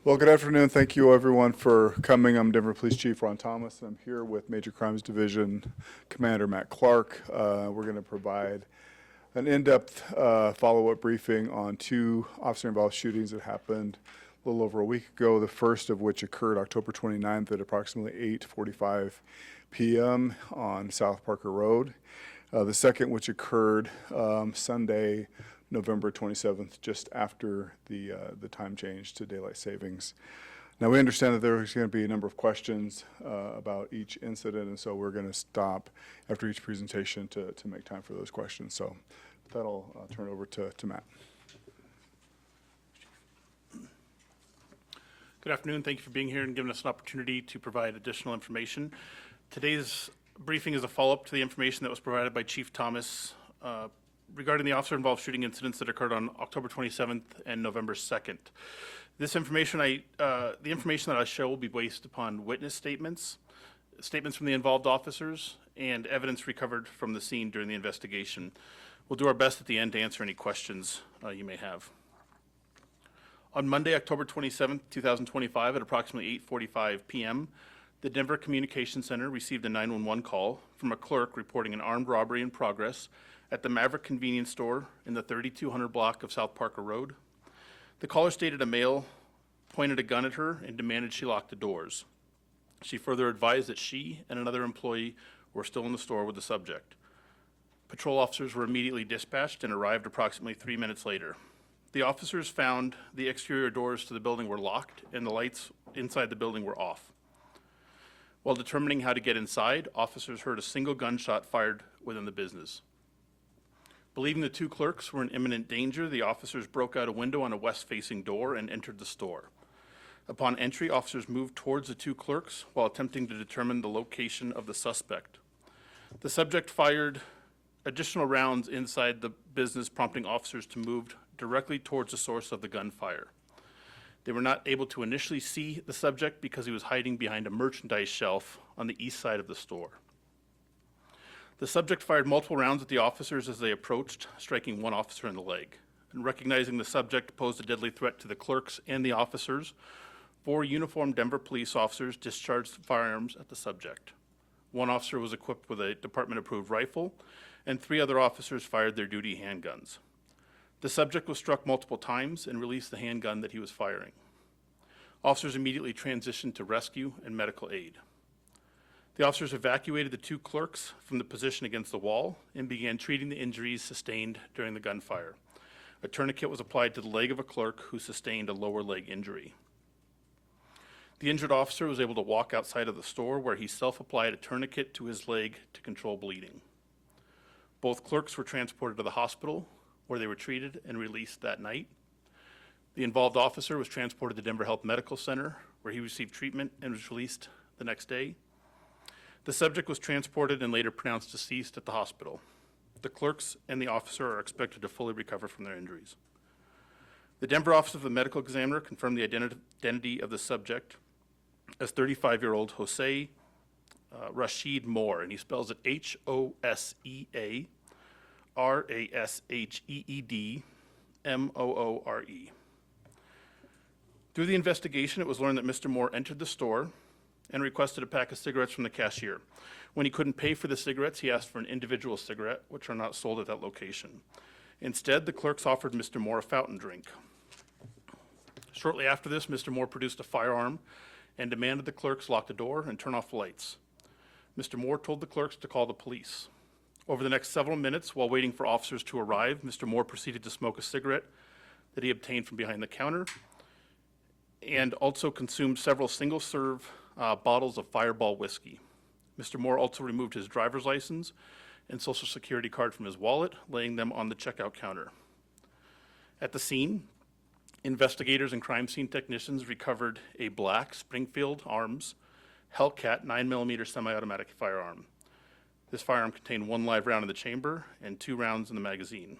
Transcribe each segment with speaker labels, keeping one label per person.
Speaker 1: Well, good afternoon. Thank you, everyone, for coming. I'm Denver Police Chief Ron Thomas. I'm here with Major Crimes Division Commander Matt Clark. We're going to provide an in-depth follow-up briefing on two officer-involved shootings that happened a little over a week ago, the first of which occurred October 29th at approximately 8:45 p.m. on South Parker Road. The second, which occurred Sunday, November 27th, just after the time change to daylight savings. Now, we understand that there's going to be a number of questions about each incident, and so we're going to stop after each presentation to make time for those questions. So with that, I'll turn it over to Matt.
Speaker 2: Good afternoon. Thank you for being here and giving us an opportunity to provide additional information. Today's briefing is a follow-up to the information that was provided by Chief Thomas regarding the officer-involved shooting incidents that occurred on October 27th and November 2nd. This information, the information that I show will be based upon witness statements from the involved officers, and evidence recovered from the scene during the investigation. We'll do our best at the end to answer any questions you may have. On Monday, October 27th, 2025, at approximately 8:45 p.m., the Denver Communications Center received a 911 call from a clerk reporting an armed robbery in progress at the Maverick convenience store in the 3200 block of South Parker Road. The caller stated a male pointed a gun at her and demanded she lock the doors. She further advised that she and another employee were still in the store with the subject. Patrol officers were immediately dispatched and arrived approximately 3 minutes later. The officers found the exterior doors to the building were locked and the lights inside the building were off. While determining how to get inside, officers heard a single gunshot fired within the business. Believing the two clerks were in imminent danger, the officers broke out a window on a west-facing door and entered the store. Upon entry, officers moved towards the two clerks while attempting to determine the location of the suspect. The subject fired additional rounds inside the business, prompting officers to move directly towards the source of the gunfire. They were not able to initially see the subject because he was hiding behind a merchandise shelf on the east side of the store. The subject fired multiple rounds at the officers as they approached, striking one officer in the leg. And recognizing the subject posed a deadly threat to the clerks and the officers, 4 uniformed Denver police officers discharged firearms at the subject. One officer was equipped with a department-approved rifle, and 3 other officers fired their duty handguns. The subject was struck multiple times and released the handgun that he was firing. Officers immediately transitioned to rescue and medical aid. The officers evacuated the 2 clerks from the position against the wall and began treating the injuries sustained during the gunfire. A tourniquet was applied to the leg of a clerk who sustained a lower leg injury. The injured officer was able to walk outside of the store where he self-applied a tourniquet to his leg to control bleeding. Both clerks were transported to the hospital where they were treated and released that night. The involved officer was transported to Denver Health Medical Center where he received treatment and was released the next day. The subject was transported and later pronounced deceased at the hospital. The clerks and the officer are expected to fully recover from their injuries. The Denver Office of the Medical Examiner confirmed the identity of the subject as 35-year-old Jose Rashid Moore, and he spells it H-O-S-E-A-R-A-S-H-E-E-D-M-O-O-R-E. Through the investigation, it was learned that Mr. Moore entered the store and requested a pack of cigarettes from the cashier. When he couldn't pay for the cigarettes, he asked for an individual cigarette, which are not sold at that location. Instead, the clerks offered Mr. Moore a fountain drink. Shortly after this, Mr. Moore produced a firearm and demanded the clerks lock the door and turn off the lights. Mr. Moore told the clerks to call the police. Over the next several minutes, while waiting for officers to arrive, Mr. Moore proceeded to smoke a cigarette that he obtained from behind the counter and also consumed several single-serve bottles of Fireball whiskey. Mr. Moore also removed his driver's license and social security card from his wallet, laying them on the checkout counter. At the scene, investigators and crime scene technicians recovered a black Springfield Arms Hellcat 9mm semi-automatic firearm. This firearm contained 1 live round in the chamber and 2 rounds in the magazine.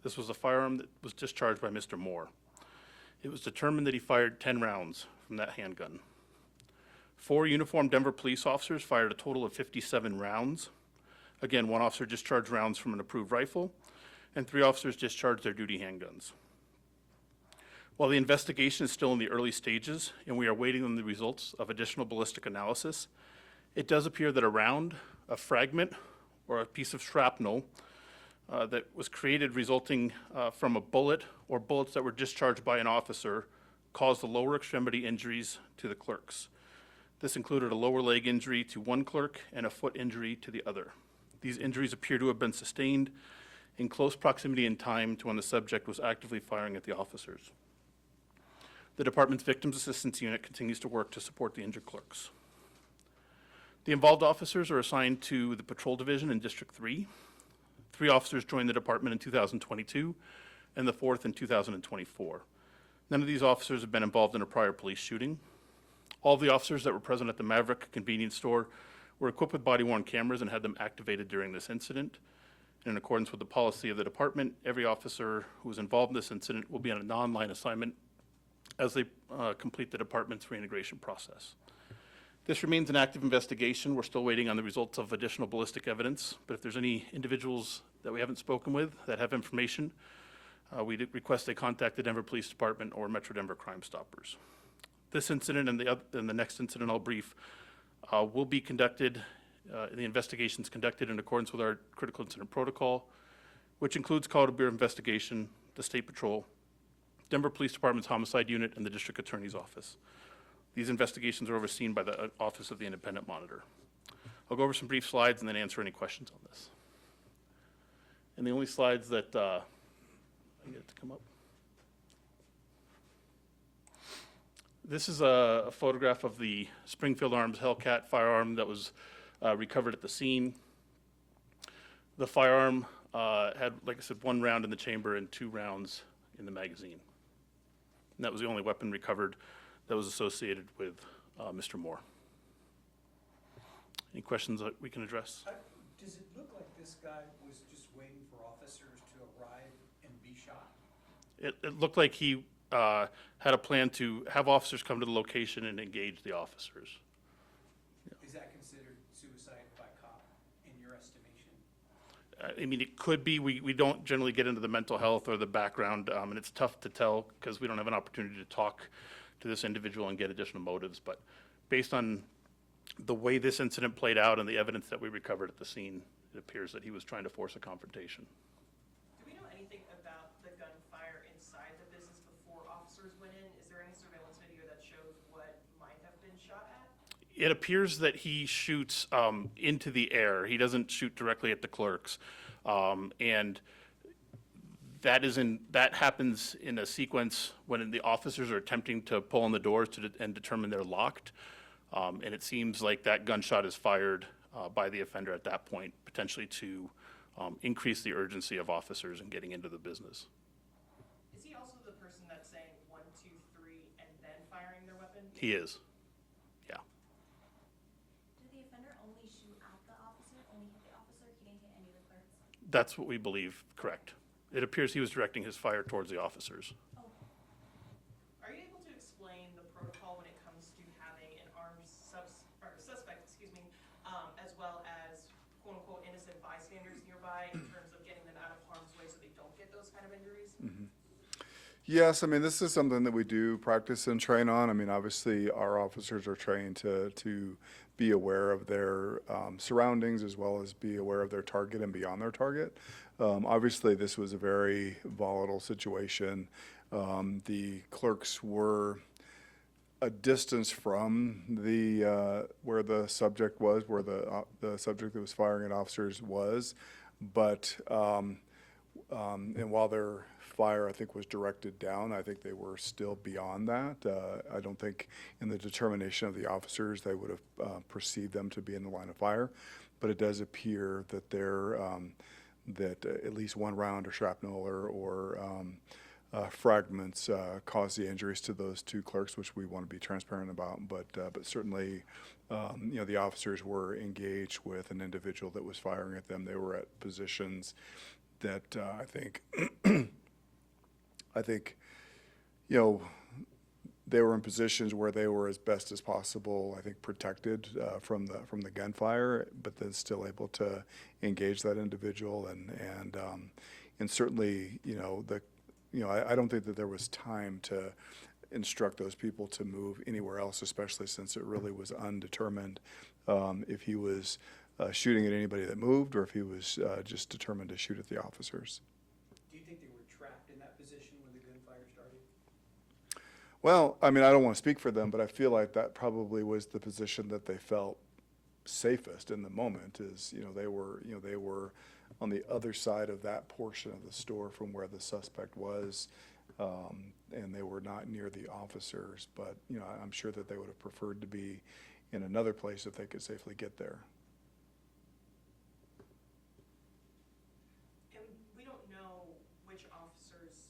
Speaker 2: This was a firearm that was discharged by Mr. Moore. It was determined that he fired 10 rounds from that handgun. 4 uniformed Denver police officers fired a total of 57 rounds. Again, 1 officer discharged rounds from an approved rifle, and 3 officers discharged their duty handguns. While the investigation is still in the early stages and we are waiting on the results of additional ballistic analysis, it does appear that a round, a fragment, or a piece of shrapnel that was created resulting from a bullet or bullets that were discharged by an officer caused the lower extremity injuries to the clerks. This included a lower leg injury to one clerk and a foot injury to the other. These injuries appear to have been sustained in close proximity in time to when the subject was actively firing at the officers. The department's Victims Assistance Unit continues to work to support the injured clerks. The involved officers are assigned to the Patrol Division in District 3. 3 officers joined the department in 2022 and the 4th in 2024. None of these officers have been involved in a prior police shooting. All of the officers that were present at the Maverick convenience store were equipped with body-worn cameras and had them activated during this incident. And in accordance with the policy of the department, every officer who was involved in this incident will be on a non-line assignment as they complete the department's reintegration process. This remains an active investigation. We're still waiting on the results of additional ballistic evidence, but if there's any individuals that we haven't spoken with that have information, we request they contact the Denver Police Department or Metro Denver Crime Stoppers. This incident and the next incident I'll brief will be conducted, the investigations conducted in accordance with our critical incident protocol, which includes call to beer investigation, the State Patrol, Denver Police Department's Homicide Unit, and the District Attorney's Office. These investigations are overseen by the Office of the Independent Monitor. I'll go over some brief slides and then answer any questions on this. And the only slides that I get it to come up. This is a photograph of the Springfield Arms Hellcat firearm that was recovered at the scene. The firearm had, like I said, 1 round in the chamber and 2 rounds in the magazine. And that was the only weapon recovered that was associated with Mr. Moore. Any questions that we can address?
Speaker 3: Does it look like this guy was just waiting for officers to arrive and be shot?
Speaker 2: It looked like he had a plan to have officers come to the location and engage the officers.
Speaker 3: Is that considered suicide by cop in your estimation?
Speaker 2: I mean, it could be. We don't generally get into the mental health or the background, and it's tough to tell because we don't have an opportunity to talk to this individual and get additional motives. But based on the way this incident played out and the evidence that we recovered at the scene, it appears that he was trying to force a confrontation.
Speaker 4: Do we know anything about the gunfire inside the business before officers went in? Is there any surveillance video that shows what might have been shot at?
Speaker 2: It appears that he shoots into the air. He doesn't shoot directly at the clerks. And that happens in a sequence when the officers are attempting to pull on the doors and determine they're locked. And it seems like that gunshot is fired by the offender at that point, potentially to increase the urgency of officers in getting into the business.
Speaker 4: Is he also the person that's saying 1, 2, 3 and then firing their weapon?
Speaker 2: He is. Yeah.
Speaker 5: Did the offender only shoot at the officer, only hit the officer? He didn't hit any of the clerks?
Speaker 2: That's what we believe, correct. It appears he was directing his fire towards the officers.
Speaker 5: Oh,
Speaker 4: Are you able to explain the protocol when it comes to having an armed suspect, as well as quote-unquote innocent bystanders nearby in terms of getting them out of harm's way so they don't get those kind of injuries?
Speaker 1: Mm-hmm. Yes, I mean, this is something that we do practice and train on. I mean, obviously, our officers are trained to be aware of their surroundings as well as be aware of their target and beyond their target. Obviously, this was a very volatile situation. The clerks were a distance from the where the subject was, where the subject that was firing at officers was, but and while their fire, I think, was directed down, I think they were still beyond that. I don't think in the determination of the officers they would have perceived them to be in the line of fire, but it does appear that they're that at least 1 round or shrapnel or fragments caused the injuries to those 2 clerks, which we want to be transparent about. But certainly, the officers were engaged with an individual that was firing at them. They were at positions that I think, they were in positions where they were as best as possible, I think, protected from the gunfire, but then still able to engage that individual and certainly, I don't think that there was time to instruct those people to move anywhere else, especially since it really was undetermined if he was shooting at anybody that moved or if he was just determined to shoot at the officers.
Speaker 3: Do you think they were trapped in that position when the gunfire started?
Speaker 1: Well, I mean, I don't want to speak for them, but I feel like that probably was the position that they felt safest in the moment. Is they were on the other side of that portion of the store from where the suspect was, and they were not near the officers. But I'm sure that they would have preferred to be in another place if they could safely get there.
Speaker 4: And we don't know which officers'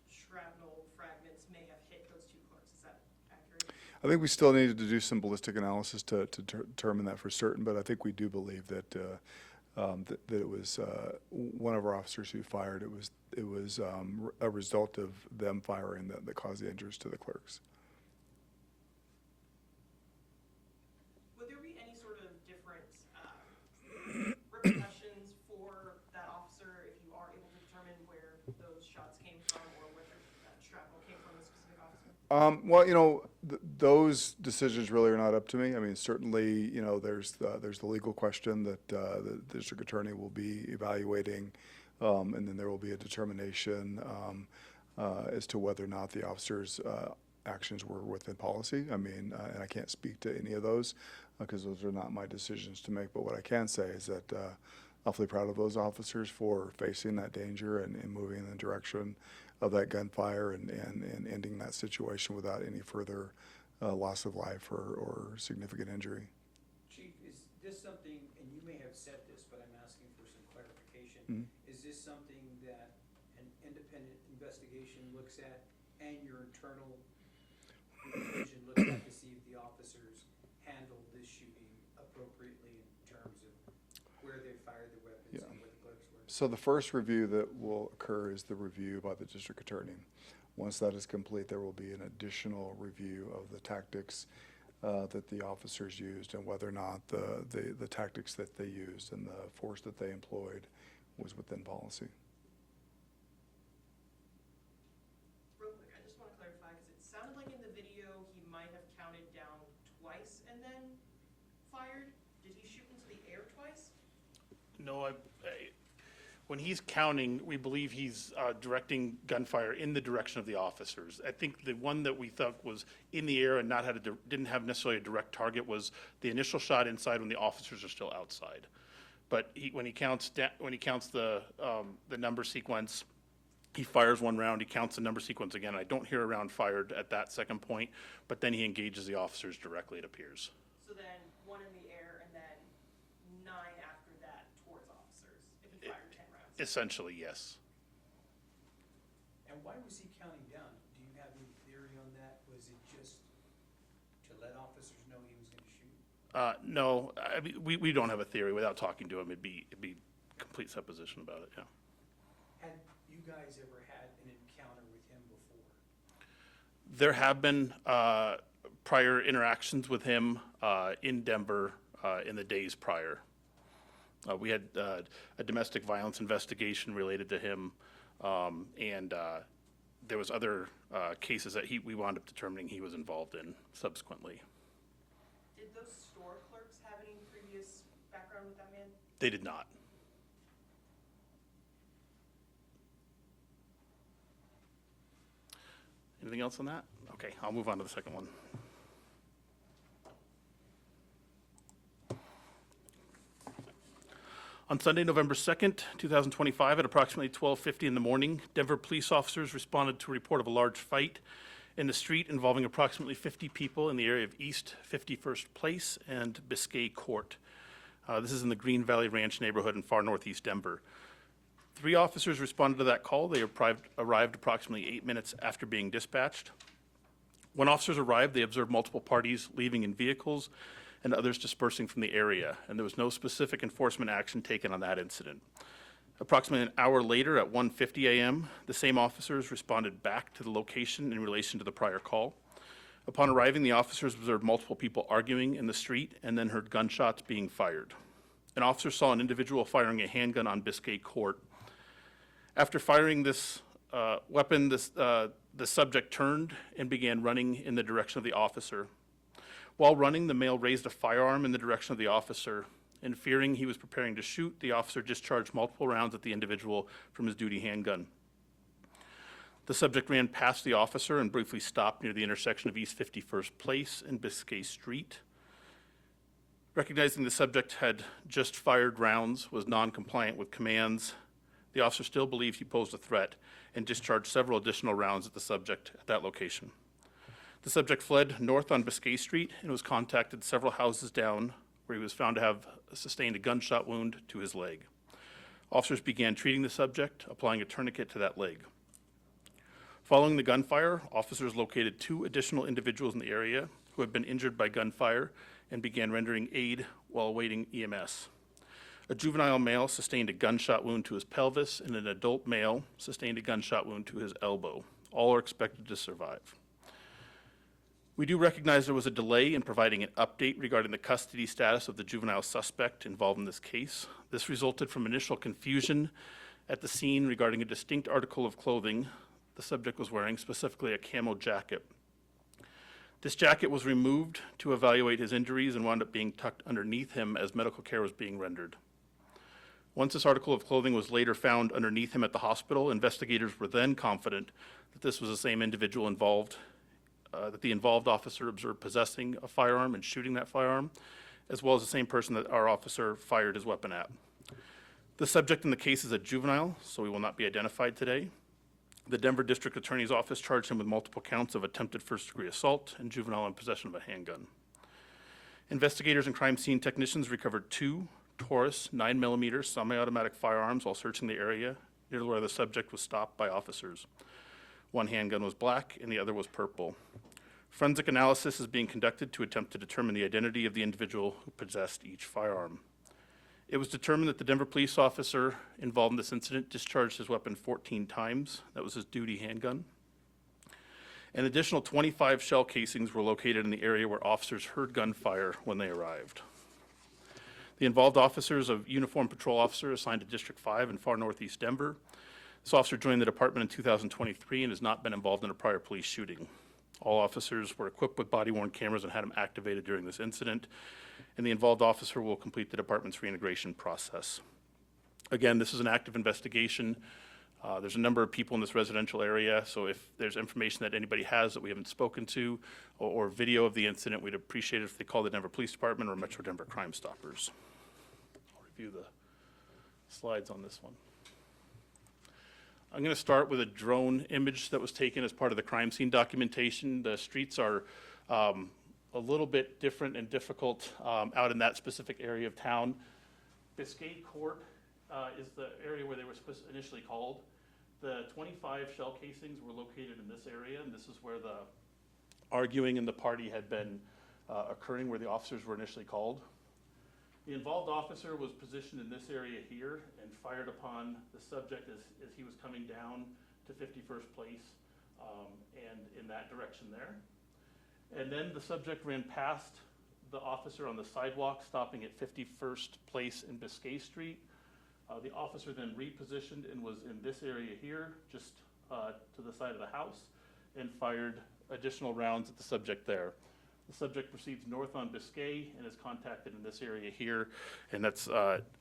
Speaker 4: shrapnel fragments may have hit those two clerks. Is that accurate?
Speaker 1: I think we still needed to do some ballistic analysis to determine that for certain, but I think we do believe that that it was one of our officers who fired. It was a result of them firing that caused the injuries to the clerks.
Speaker 4: Would there be any sort of different repercussions for that officer if you are able to determine where those shots came from or where that shrapnel came from the specific officer?
Speaker 1: Well, those decisions really are not up to me. I mean, certainly, there's the legal question that the district attorney will be evaluating, and then there will be a determination as to whether or not the officer's actions were within policy. I mean, and I can't speak to any of those because those are not my decisions to make. But what I can say is that awfully proud of those officers for facing that danger and moving in the direction of that gunfire and ending that situation without any further loss of life or significant injury.
Speaker 3: Chief, is this something, and you may have said this, but I'm asking for some clarification.
Speaker 1: Mm-hmm.
Speaker 3: Is this something that an independent investigation looks at and your internal division looks at to see if the officers handled this shooting appropriately in terms of where they fired the weapons
Speaker 1: Yeah.
Speaker 3: and where the clerks were?
Speaker 1: So the first review that will occur is the review by the district attorney. Once that is complete, there will be an additional review of the tactics that the officers used and whether or not the tactics that they used and the force that they employed was within policy.
Speaker 4: Real quick, I just want to clarify because it sounded like in the video he might have counted down twice and then fired. Did he shoot into the air twice?
Speaker 2: No, when he's counting, we believe he's directing gunfire in the direction of the officers. I think the one that we thought was in the air and didn't have necessarily a direct target was the initial shot inside when the officers are still outside. But when he counts the number sequence, he fires one round. He counts the number sequence again. I don't hear a round fired at that second point, but then he engages the officers directly. It appears.
Speaker 4: So then one in the air and then 9 after that towards officers if he fired 10 rounds.
Speaker 2: Essentially, yes.
Speaker 3: And why was he counting down? Do you have any theory on that? Was it just to let officers know he was going to shoot?
Speaker 2: No, I mean, we don't have a theory. Without talking to him, it'd be complete supposition about it. Yeah.
Speaker 3: Had you guys ever had an encounter with him before?
Speaker 2: There have been prior interactions with him in Denver in the days prior. We had a domestic violence investigation related to him, and there was other cases that we wound up determining he was involved in subsequently.
Speaker 4: Did those store clerks have any previous background with that man?
Speaker 2: They did not. Anything else on that? Okay, I'll move on to the second one. On Sunday, November 2nd, 2025, at approximately 12:50 in the morning, Denver police officers responded to a report of a large fight in the street involving approximately 50 people in the area of East 51st Place and Biscay Court. This is in the Green Valley Ranch neighborhood in far northeast Denver. 3 officers responded to that call. They arrived approximately 8 minutes after being dispatched. When officers arrived, they observed multiple parties leaving in vehicles and others dispersing from the area, and there was no specific enforcement action taken on that incident. Approximately an hour later, at 1:50 a.m., the same officers responded back to the location in relation to the prior call. Upon arriving, the officers observed multiple people arguing in the street and then heard gunshots being fired. An officer saw an individual firing a handgun on Biscay Court. After firing this weapon, the subject turned and began running in the direction of the officer. While running, the male raised a firearm in the direction of the officer, and fearing he was preparing to shoot, the officer discharged multiple rounds at the individual from his duty handgun. The subject ran past the officer and briefly stopped near the intersection of East 51st Place and Biscay Street. Recognizing the subject had just fired rounds, was non-compliant with commands, the officer still believed he posed a threat and discharged several additional rounds at the subject at that location. The subject fled north on Biscay Street and was contacted several houses down, where he was found to have sustained a gunshot wound to his leg. Officers began treating the subject, applying a tourniquet to that leg. Following the gunfire, officers located 2 additional individuals in the area who had been injured by gunfire and began rendering aid while awaiting EMS. A juvenile male sustained a gunshot wound to his pelvis, and an adult male sustained a gunshot wound to his elbow. All are expected to survive. We do recognize there was a delay in providing an update regarding the custody status of the juvenile suspect involved in this case. This resulted from initial confusion at the scene regarding a distinct article of clothing the subject was wearing, specifically a camo jacket. This jacket was removed to evaluate his injuries and wound up being tucked underneath him as medical care was being rendered. Once this article of clothing was later found underneath him at the hospital, investigators were then confident that this was the same individual involved, that the involved officer observed possessing a firearm and shooting that firearm, as well as the same person that our officer fired his weapon at. The subject in the case is a juvenile, so he will not be identified today. The Denver District Attorney's Office charged him with multiple counts of attempted first-degree assault and juvenile in possession of a handgun. Investigators and crime scene technicians recovered 2 Taurus 9mm semi-automatic firearms while searching the area near where the subject was stopped by officers. One handgun was black and the other was purple. Forensic analysis is being conducted to attempt to determine the identity of the individual who possessed each firearm. It was determined that the Denver police officer involved in this incident discharged his weapon 14 times. That was his duty handgun. An additional 25 shell casings were located in the area where officers heard gunfire when they arrived. The involved officer is a uniformed patrol officer assigned to District 5 in far northeast Denver. This officer joined the department in 2023 and has not been involved in a prior police shooting. All officers were equipped with body-worn cameras and had them activated during this incident, and the involved officer will complete the department's reintegration process. Again, this is an active investigation. There's a number of people in this residential area, so if there's information that anybody has that we haven't spoken to or video of the incident, we'd appreciate it if they call the Denver Police Department or Metro Denver Crime Stoppers. I'll review the slides on this one. I'm going to start with a drone image that was taken as part of the crime scene documentation. The streets are a little bit different and difficult out in that specific area of town. Biscay Court is the area where they were initially called. The 25 shell casings were located in this area, and this is where the arguing in the party had been occurring, where the officers were initially called. The involved officer was positioned in this area here and fired upon the subject as he was coming down to 51st Place and in that direction there. And then the subject ran past the officer on the sidewalk, stopping at 51st Place and Biscay Street. The officer then repositioned and was in this area here, just to the side of the house, and fired additional rounds at the subject there. The subject proceeds north on Biscay and is contacted in this area here, and that's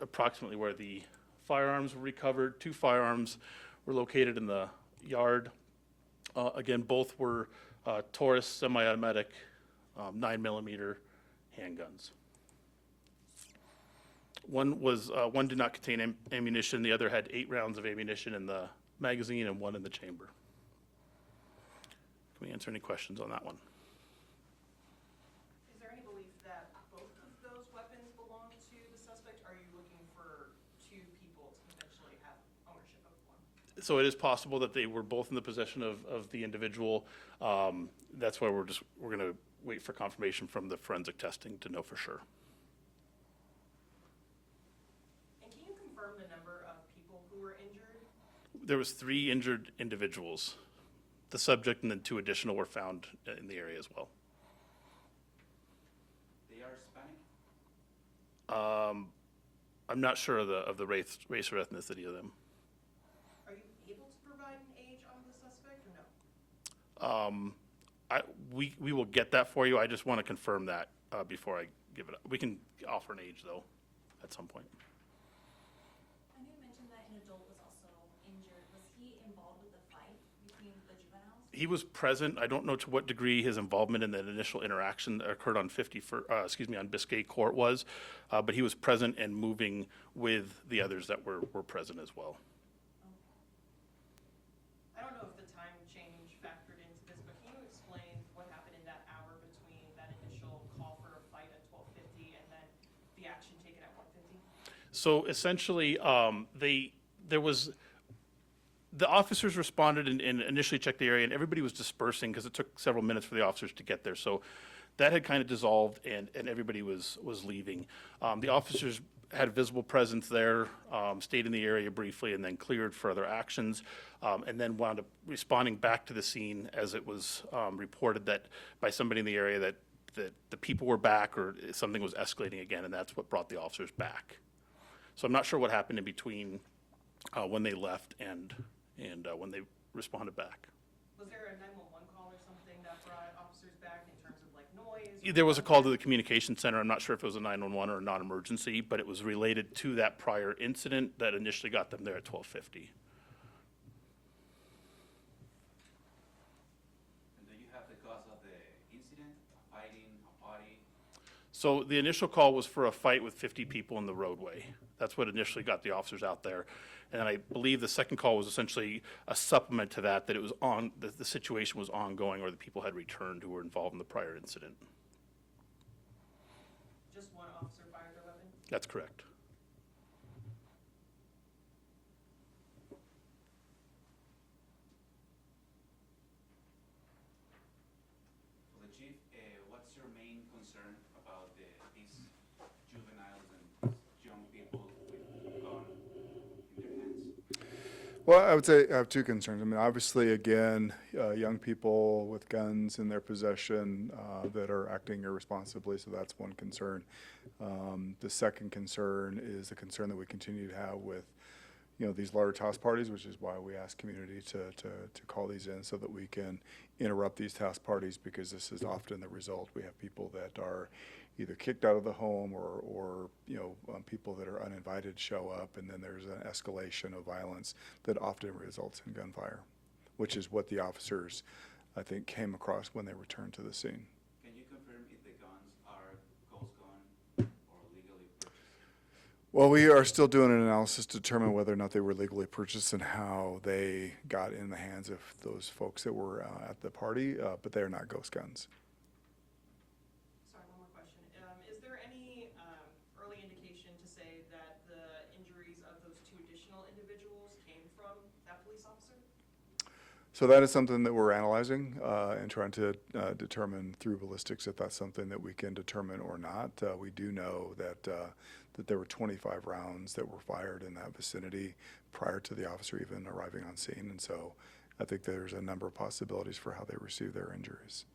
Speaker 2: approximately where the firearms were recovered. 2 firearms were located in the yard. Again, both were Taurus semi-automatic 9mm handguns. One did not contain ammunition. The other had 8 rounds of ammunition in the magazine and 1 in the chamber. Can we answer any questions on that one?
Speaker 4: Is there any belief that both of those weapons belong to the suspect? Or are you looking for 2 people to potentially have ownership of one?
Speaker 2: So it is possible that they were both in the possession of the individual. That's why we're going to wait for confirmation from the forensic testing to know for sure.
Speaker 4: And can you confirm the number of people who were injured?
Speaker 2: There was 3 injured individuals. The subject and then 2 additional were found in the area as well.
Speaker 3: They are Hispanic?
Speaker 2: I'm not sure of the race or ethnicity of them.
Speaker 4: Are you able to provide an age
Speaker 2: We will get that for you. I just want to confirm that before I give it up. We can offer an age, though, at some point.
Speaker 5: I know you mentioned that an adult was also injured. Was he involved with the fight between the juveniles?
Speaker 2: He was present. I don't know to what degree his involvement in that initial interaction that occurred on on Biscay Court was, but he was present and moving with the others that were present as well.
Speaker 4: I don't know if the time change factored into this, but can you explain what happened in that hour between that initial call for a fight at 12:50 and then the action taken at 1:50?
Speaker 2: So essentially, the officers responded and initially checked the area, and everybody was dispersing because it took several minutes for the officers to get there. So that had kind of dissolved, and everybody was leaving. The officers had visible presence there, stayed in the area briefly, and then cleared for other actions, and then wound up responding back to the scene as it was reported that by somebody in the area that the people were back or something was escalating again, and that's what brought the officers back. So I'm not sure what happened in between when they left and when they responded back.
Speaker 4: Was there a 911 call or something that brought officers back in terms of like noise?
Speaker 2: There was a call to the communication center. I'm not sure if it was a 911 or a non-emergency, but it was related to that prior incident that initially got them there at 12:50.
Speaker 6: And do you have the cause of the incident, a fighting, a party?
Speaker 2: So the initial call was for a fight with 50 people in the roadway. That's what initially got the officers out there. And I believe the second call was essentially a supplement to that it was the situation was ongoing or the people had returned who were involved in the prior incident.
Speaker 4: Just one officer fired their weapon?
Speaker 2: That's correct.
Speaker 6: So the chief, what's your main concern about these juveniles and young people with a gun in their hands?
Speaker 1: Well, I would say I have two concerns. I mean, obviously, again, young people with guns in their possession that are acting irresponsibly, so that's one concern. The second concern is the concern that we continue to have with, these large house parties, which is why we ask community to call these in so that we can interrupt these house parties, because this is often the result. We have people that are either kicked out of the home or people that are uninvited show up, and then there's an escalation of violence that often results in gunfire, which is what the officers, I think, came across when they returned to the scene.
Speaker 6: Can you confirm if the guns are ghost gun or legally purchased?
Speaker 1: Well, we are still doing an analysis to determine whether or not they were legally purchased and how they got in the hands of those folks that were at the party, but they are not ghost guns.
Speaker 4: Sorry, one more question. Is there any early indication to say that the injuries of those two additional individuals came from that police officer?
Speaker 1: So that is something that we're analyzing and trying to determine through ballistics if that's something that we can determine or not. We do know that there were 25 rounds that were fired in that vicinity prior to the officer even arriving on scene, and so I think there's a number of possibilities for how they received their injuries.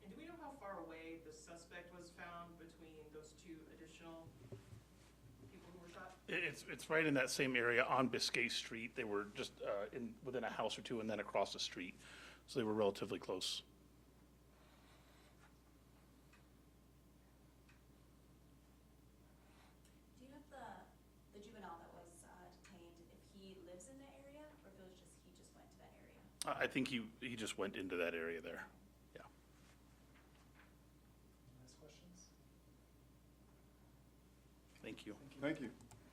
Speaker 4: And do we know how far away the suspect was found between those two additional people who were shot?
Speaker 2: It's right in that same area on Biscay Street. They were just within a house or two and then across the street, so they were relatively close.
Speaker 5: Do you have the juvenile that was detained, if he lives in that area, or if it was just, he just went to that area?
Speaker 2: I think he just went into that area there. Yeah.
Speaker 7: Last questions?
Speaker 2: Thank you.
Speaker 1: Thank you.